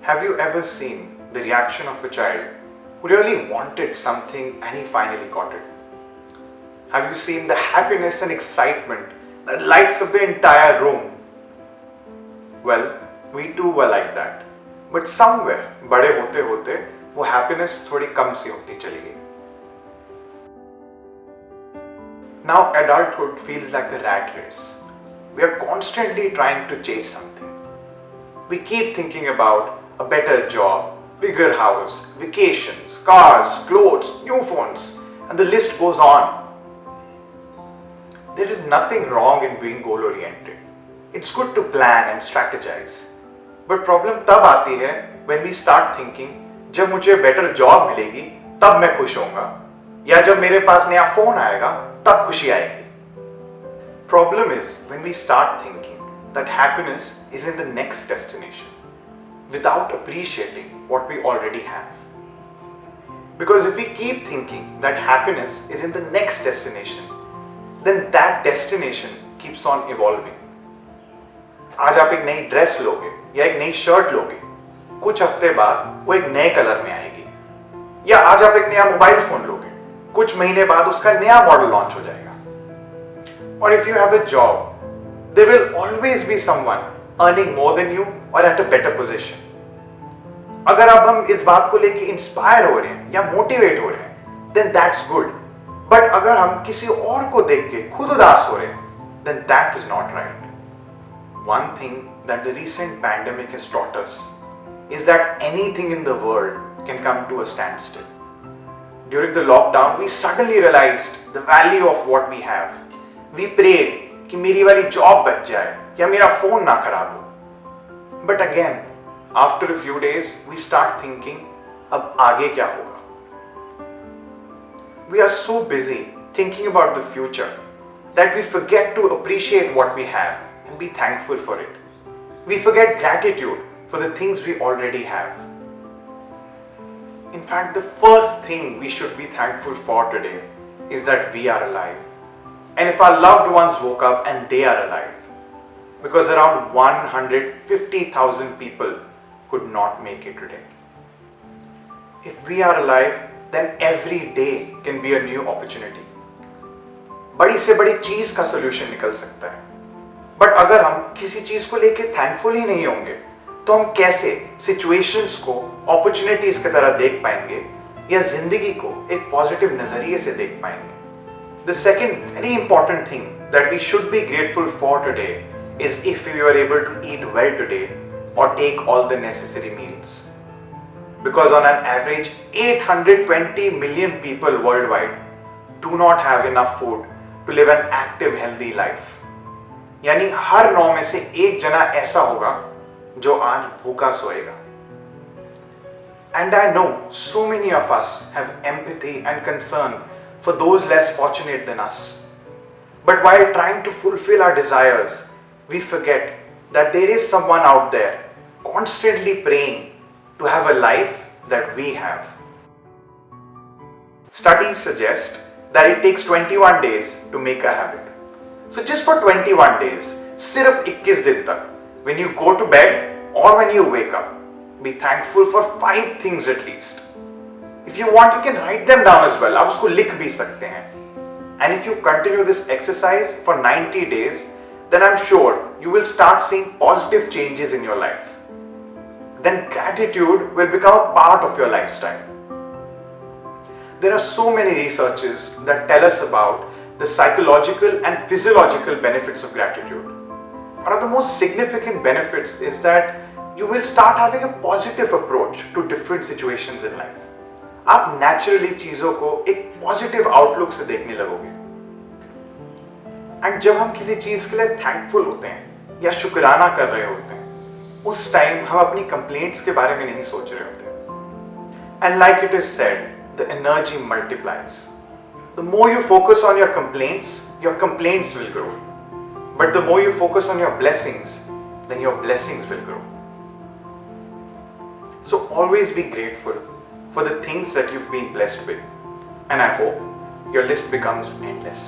Have you ever seen the reaction of a child who really wanted something and he finally got it? Have you seen the happiness and excitement that lights up the entire room? Well, we too were like that. But somewhere, बड़े होते होते वो happiness थोड़ी कम सी होती चली गई. Now adulthood feels like a rat race. We are constantly trying to chase something. We keep thinking about a better job, bigger house, vacations, cars, clothes, new phones, and the list goes on. There is nothing wrong in being goal oriented. It's good to plan and strategize. But problem तब आती है when we start thinking जब मुझे better job मिलेगी तब मैं खुश होऊंगा या जब मेरे पास नया फोन आएगा तब खुशी आएगी. Problem is when we start thinking that happiness is in the next destination without appreciating what we already have. Because if we keep thinking that happiness is in the next destination, then that destination keeps on evolving. आज आप एक नई dress लोगे या एक नई shirt लोगे, कुछ हफ्ते बाद वो एक नए कलर में आएगी. या आज आप एक नया मोबाइल फोन लोगे, कुछ महीने बाद उसका नया मॉडल लॉन्च हो जाएगा. Or if you have a job, there will always be someone earning more than you or at a better position. अगर अब हम इस बात को लेके इंस्पायर हो रहे हैं या मोटिवेट हो रहे हैं, then that's good. But अगर हम किसी और को देख के खुद उदास हो रहे हैं, then that is not right. One thing that the recent pandemic has taught us is that anything in the world can come to a standstill. During the lockdown, we suddenly realized the value of what we have. We prayed कि मेरी वाली job बच जाए या मेरा phone ना खराब हो. But again, after a few days, we start thinking, अब आगे क्या होगा? We are so busy thinking about the future that we forget to appreciate what we have and be thankful for it. We forget gratitude for the things we already have. In fact, the first thing we should be thankful for today is that we are alive. And if our loved ones woke up and they are alive, because around 150,000 people could not make it today. If we are alive, then every day can be a new opportunity. बड़ी से बड़ी चीज का solution निकल सकता है. But अगर हम किसी चीज को लेके थैंकफुल ही नहीं होंगे, तो हम कैसे सिचुएशंस को अपॉर्चुनिटीज की तरह देख पाएंगे या जिंदगी को एक पॉजिटिव नजरिए से देख पाएंगे? The second very important thing that we should be grateful for today is if we were able to eat well today or take all the necessary meals. Because on an average, 820 million people worldwide do not have enough food to live an active, healthy life. यानी हर 9 में से एक जना ऐसा होगा जो आज भूखा सोएगा. And I know so many of us have empathy and concern for those less fortunate than us. But while trying to fulfill our desires, we forget that there is someone out there constantly praying to have a life that we have. Studies suggest that it takes 21 days to make a habit. So just for 21 days, सिर्फ 21 दिन तक, when you go to bed or when you wake up, be thankful for 5 things at least. If you want, you can write them down as well. आप उसको लिख भी सकते हैं. And if you continue this exercise for 90 days, then I'm sure you will start seeing positive changes in your life. Then gratitude will become a part of your lifestyle. There are so many researches that tell us about the psychological and physiological benefits of gratitude. One of the most significant benefits is that you will start having a positive approach to different situations in life. आप naturally चीजों को एक positive outlook से देखने लगोगे. And जब हम किसी चीज के लिए थैंकफुल होते हैं या शुक्राना कर रहे होते हैं, उस टाइम हम अपनी कंप्लेंट्स के बारे में नहीं सोच रहे होते. And like it is said, the energy multiplies. The more you focus on your complaints will grow. But the more you focus on your blessings, then your blessings will grow. So always be grateful for the things that you've been blessed with, and I hope your list becomes endless.